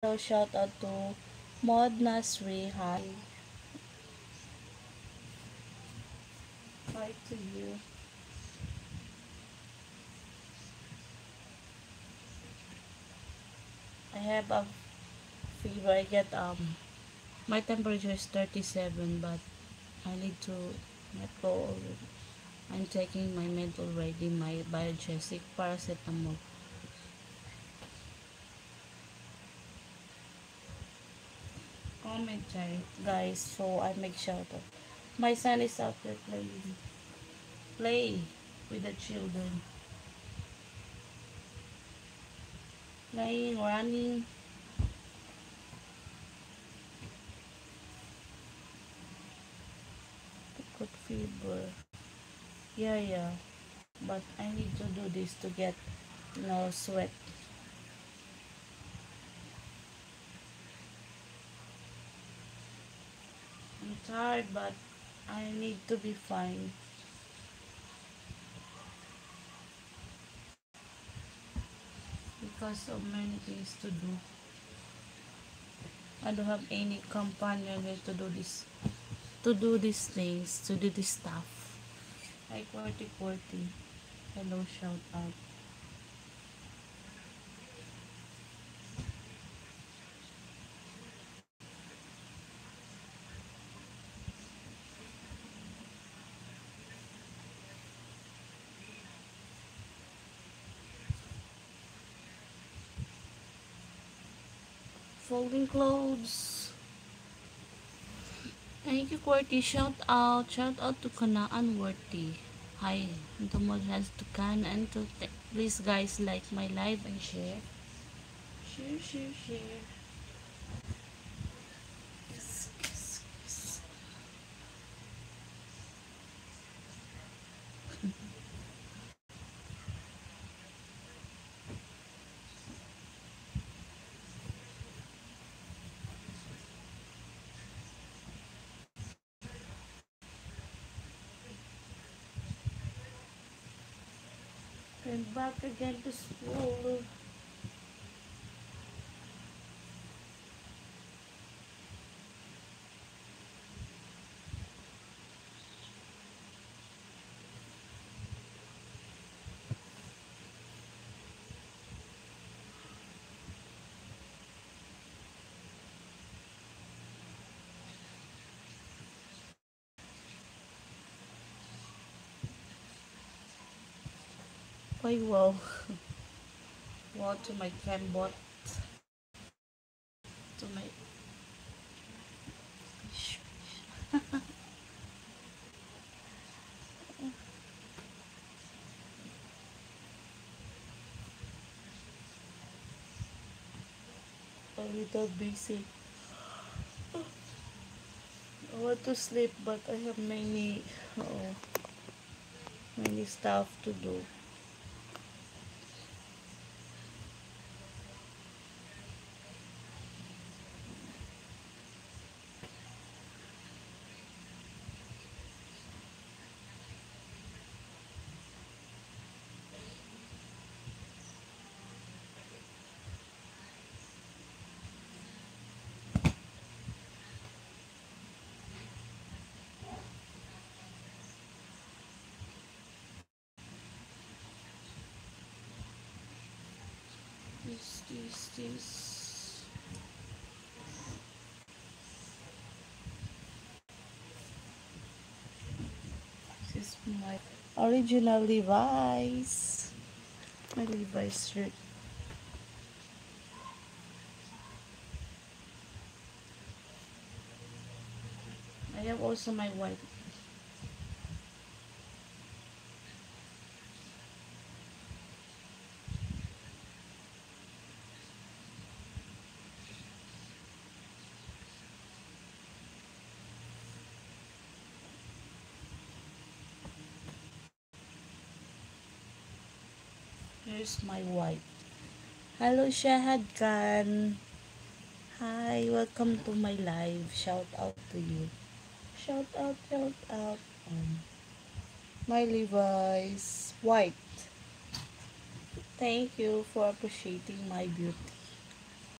Hello, shout out to Mod Nasri. Hi. Hi to you. I have a fever. I get my temperature is 37, but I need to let go of it. I'm taking my med already, my biogesic paracetamol. Comment guys, so I make shout out. My son is out there playing. Play with the children. Playing, running. Got fever. Yeah. But I need to do this to get, sweat. I'm tired, but I need to be fine because of many things to do. I don't have any companion to do this, to do these things, to do this stuff. Hi, Quarty. Hello, shout out. Folding clothes. Thank you, Quarty. Shout out to Kanaan Worthy. Hi, and to more hands to Kan and to please guys like my live and share. Share. Yes. I'm back again to school. Ay, wow. Wow to my Cambot. To my... A little busy. I want to sleep, but I have many stuff to do. This. This is my original Levi's. My Levi's shirt. I have also my white. Here's my white. Hello, Shahad Khan. Hi, welcome to my live. Shout out to you. Shout out. My Levi's white. Thank you for appreciating my beauty.